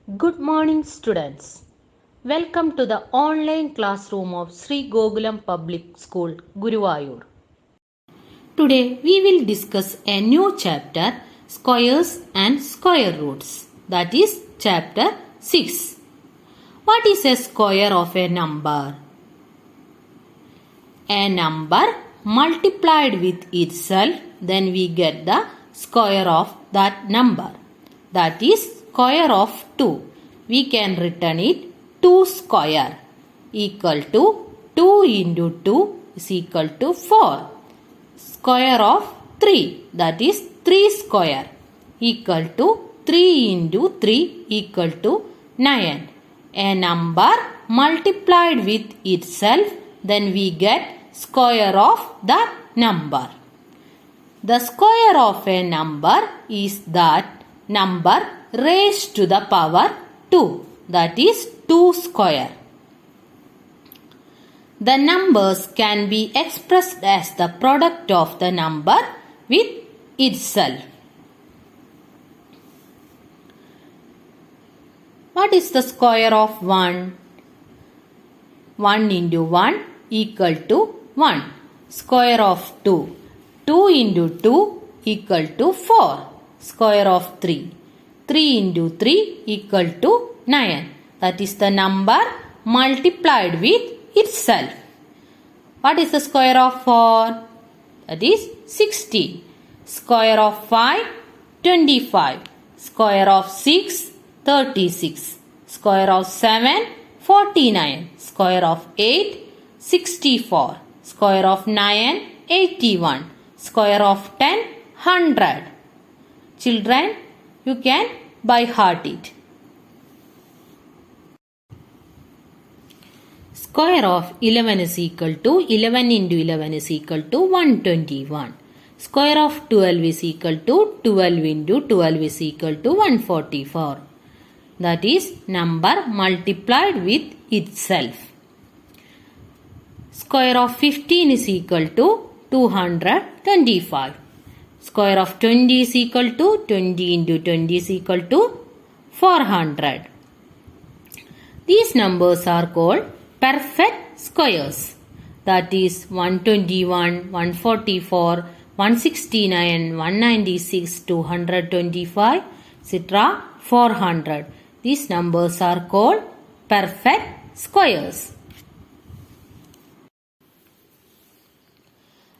Good morning, students. Welcome to the online classroom of Sri Gokulam Public School, Guruvayur. Today we will discuss a new chapter, Squares and Square Roots. That is chapter 6. What is a square of a number? A number multiplied with itself, then we get the square of that number. That is square of 2. We can return it 2 square equal to 2 into 2 is equal to 4. Square of 3, that is 3 square equal to 3 into 3 equal to 9. A number multiplied with itself, then we get square of the number. The square of a number is that number raised to the power 2, that is 2 square. The numbers can be expressed as the product of the number with itself. What is the square of 1? 1 into 1 equal to 1. Square of 2. 2 into 2 equal to 4. Square of 3. 3 into 3 equal to 9. That is the number multiplied with itself. What is the square of 4? That is 60. Square of 5, 25. Square of 6, 36. Square of 7, 49. Square of 8, 64. Square of 9, 81. Square of 10, 100. Children, you can by heart it. Square of 11 is equal to 11 into 11 is equal to 121. Square of 12 is equal to 12 into 12 is equal to 144. That is number multiplied with itself. Square of 15 is equal to 225. Square of 20 is equal to 20 into 20 is equal to 400. These numbers are called perfect squares. That is 121, 144, 169, 196, 225, etc. 400. These numbers are called perfect squares.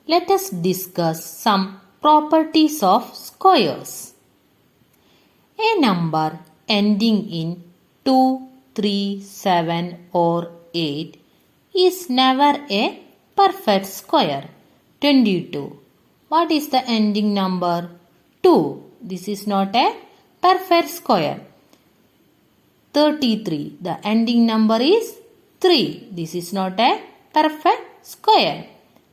Let us discuss some properties of squares. A number ending in 2, 3, 7 or 8 is never a perfect square. 22. What is the ending number? 2. This is not a perfect square. 33. The ending number is 3. This is not a perfect square.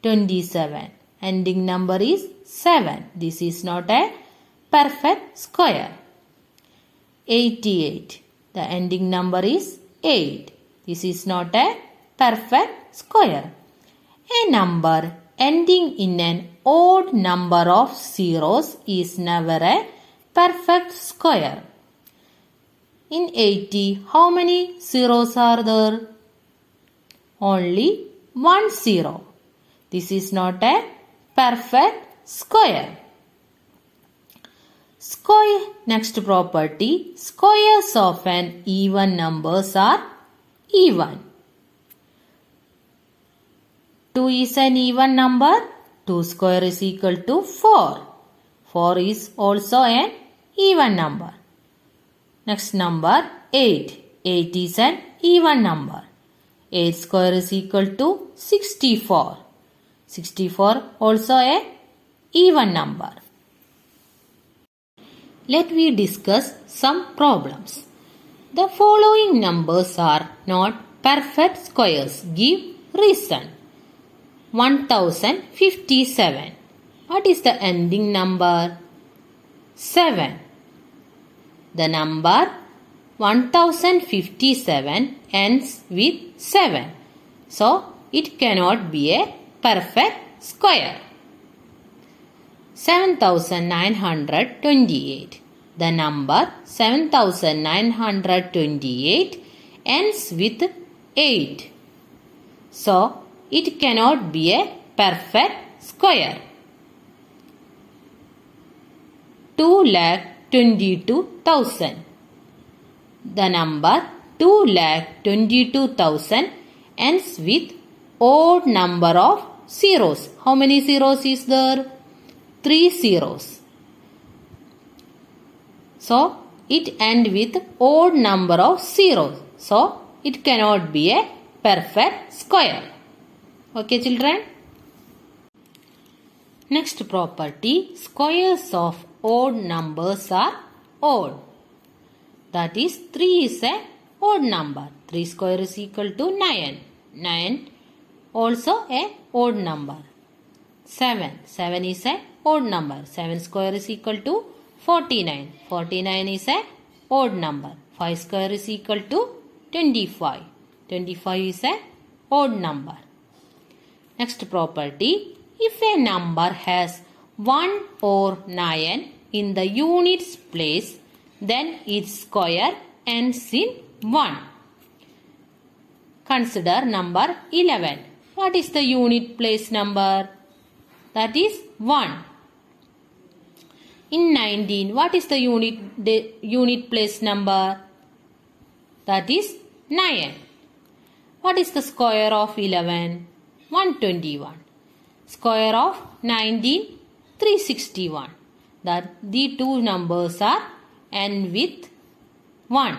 27. Ending number is 7. This is not a perfect square. 88. The ending number is 8. This is not a perfect square. A number ending in an odd number of zeros is never a perfect square. In 80, how many zeros are there? Only 1 zero. This is not a perfect square. Next property, squares of an even numbers are even. 2 is an even number. 2 square is equal to 4. 4 is also an even number. Next number 8. 8 is an even number. 8 square is equal to 64. 64 also a even number. Let me discuss some problems. The following numbers are not perfect squares. Give reason. 1057. What is the ending number? 7. The number 1057 ends with 7. So, it cannot be a perfect square. 7928. the number 7928 ends with 8. So, it cannot be a perfect square. 2,22,000. The number 2,22,000 ends with odd number of zeros. How many zeros is there? 3 zeros. So, it ends with odd number of zeros. So, it cannot be a perfect square. Okay, children? Next property, squares of odd numbers are odd. That is, 3 is a odd number. 3 square is equal to 9. 9 also a odd number. 7. 7 is a odd number. 7 square is equal to 49. 49 is a odd number. 5 square is equal to 25. 25 is a odd number. Next property, if a number has 1 or 9 in the units place, then its square ends in 1. Consider number 11. What is the unit place number? That is 1. In 19, what is the unit place number? That is 9. What is the square of 11? 121. Square of 19, 361. That the two numbers are end with 1.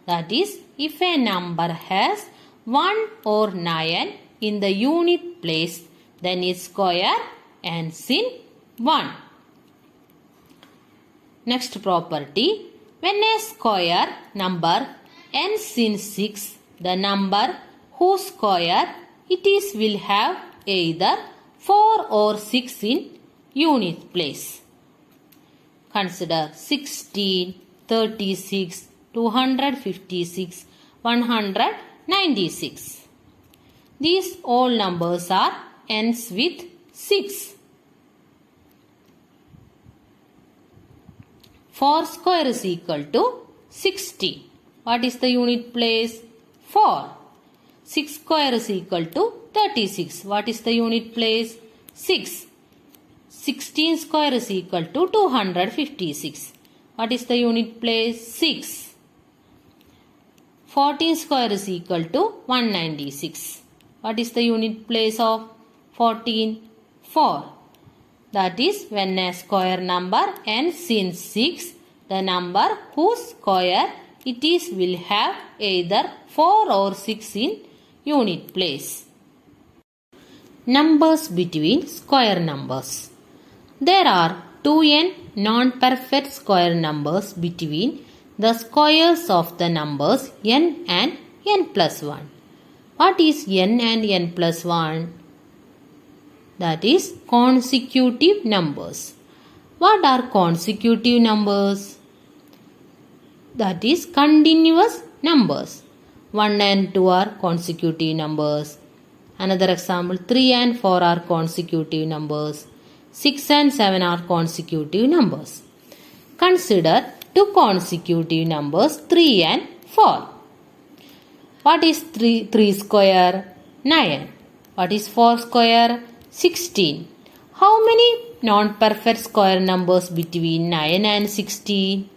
That is, if a number has 1 or 9 in the unit place, then its square ends in 1. Next property, when a square number ends in 6, the number whose square it is will have either 4 or 6 in unit place. Consider 16, 36, 256, 196. These all numbers are ends with 6. 4 square is equal to 60. What is the unit place? 4. 6 square is equal to 36. What is the unit place? 6. 16 square is equal to 256. What is the unit place? 6. 14 square is equal to 196. What is the unit place of 14? 4. That is, when a square number ends in 6, the number whose square it is will have either 4 or 6 in unit place. Numbers between square numbers. There are 2n non-perfect square numbers between the squares of the numbers n and n plus 1. What is n and n plus 1? That is consecutive numbers. What are consecutive numbers? That is continuous numbers. 1 and 2 are consecutive numbers. Another example, 3 and 4 are consecutive numbers. 6 and 7 are consecutive numbers. Consider two consecutive numbers 3 and 4. What is 3 square? 9. What is 4 square? 16. How many non-perfect square numbers between 9 and 16?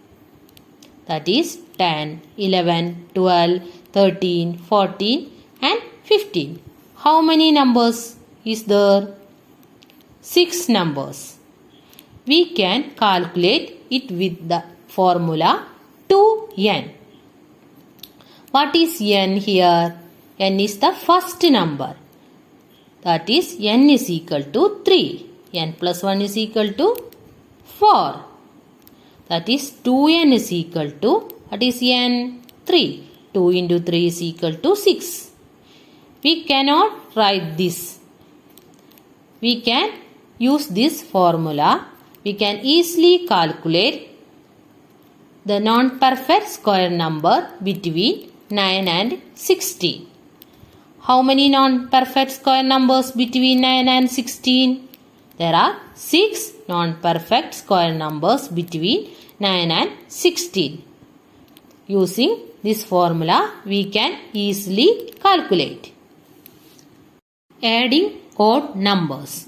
That is 10, 11, 12, 13, 14 and 15. How many numbers is there? 6 numbers. We can calculate it with the formula 2n. What is n here? N is the first number. That is, n is equal to 3. N plus 1 is equal to 4. That is, 2n is equal to, what is n? 3. 2 into 3 is equal to 6. We cannot write this. We can use this formula. We can easily calculate the non-perfect square number between 9 and 16. How many non-perfect square numbers between 9 and 16? There are 6 non-perfect square numbers between 9 and 16. Using this formula, we can easily calculate. Adding odd numbers.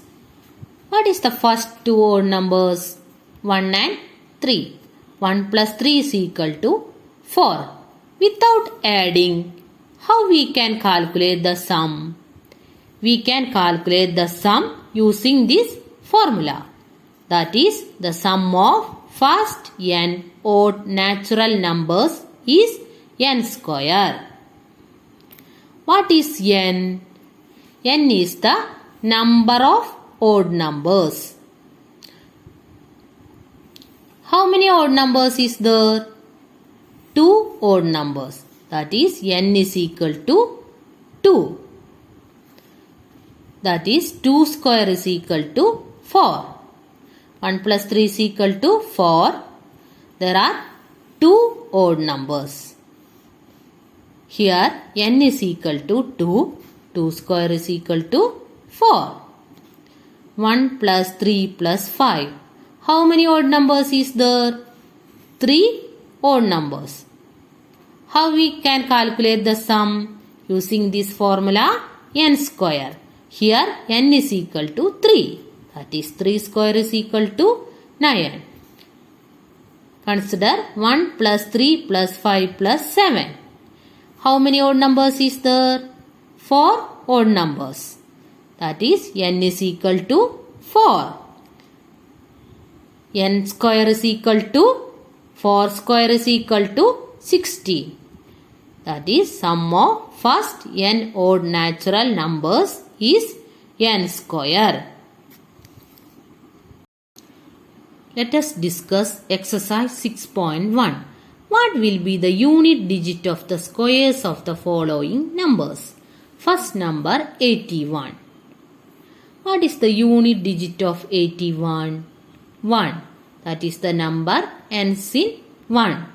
What is the first two odd numbers? 1 and 3. 1 plus 3 is equal to 4. Without adding, how we can calculate the sum? We can calculate the sum using this formula. That is, the sum of first n odd natural numbers is n square. What is n? N is the number of odd numbers. How many odd numbers is there? 2 odd numbers. That is, n is equal to 2. That is, 2 square is equal to 4. 1 plus 3 is equal to 4. There are 2 odd numbers. Here n is equal to 2. 2 square is equal to 4. 1 plus 3 plus 5. How many odd numbers is there? 3 odd numbers. How we can calculate the sum? Using this formula n square. Here n is equal to 3. That is, 3 square is equal to 9. Consider 1 plus 3 plus 5 plus 7. How many odd numbers is there? 4 odd numbers. That is, n is equal to 4. N square is equal to 4 square is equal to 16. That is, sum of first n odd natural numbers is n square. Let us discuss exercise 6.1. What will be the unit digit of the squares of the following numbers? First number 81. What is the unit digit of 81? 1. That is, the number ends in 1.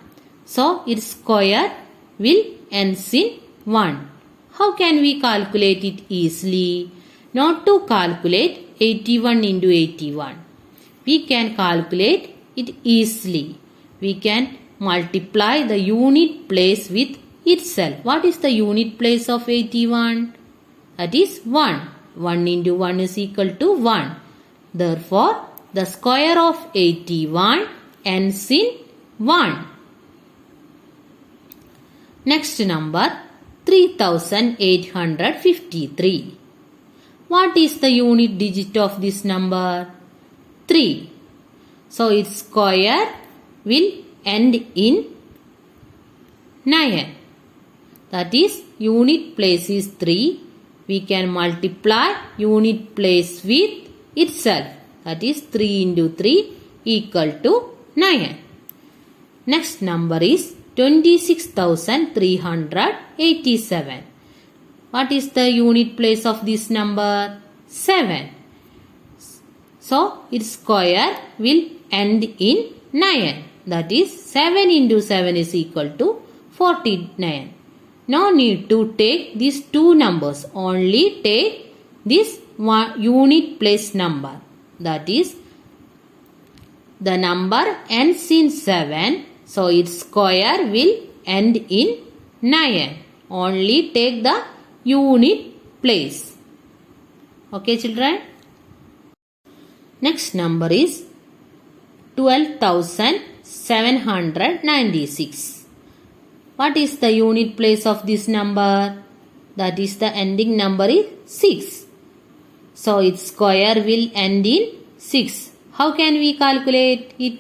So, its square will ends in 1. How can we calculate it easily? Not to calculate 81 into 81. We can calculate it easily. We can multiply the unit place with itself. What is the unit place of 81? That is 1. 1 into 1 is equal to 1. Therefore, the square of 81 ends in 1. Next number 3853. What is the unit digit of this number? 3. So, its square will end in 9. That is, unit place is 3. We can multiply unit place with itself. That is, 3 into 3 equal to 9. Next number is 26,387. What is the unit place of this number? 7. So, its square will end in 9. That is, 7 into 7 is equal to 49. No need to take these two numbers. Only take this one unit place number. That is, the number ends in 7. So, its square will end in 9. Only take the unit place. Okay, children? Next number is 12,796. What is the unit place of this number? That is, the ending number is 6. So, its square will end in 6. How can we calculate it?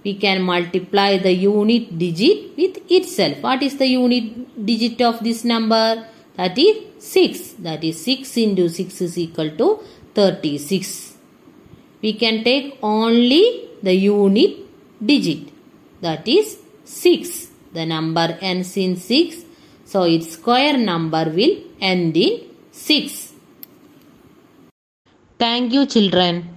We can multiply the unit digit with itself. What is the unit digit of this number? That is 6. That is, 6 into 6 is equal to 36. We can take only the unit digit. That is 6. The number ends in 6. So, its square number will end in 6. Thank you, children.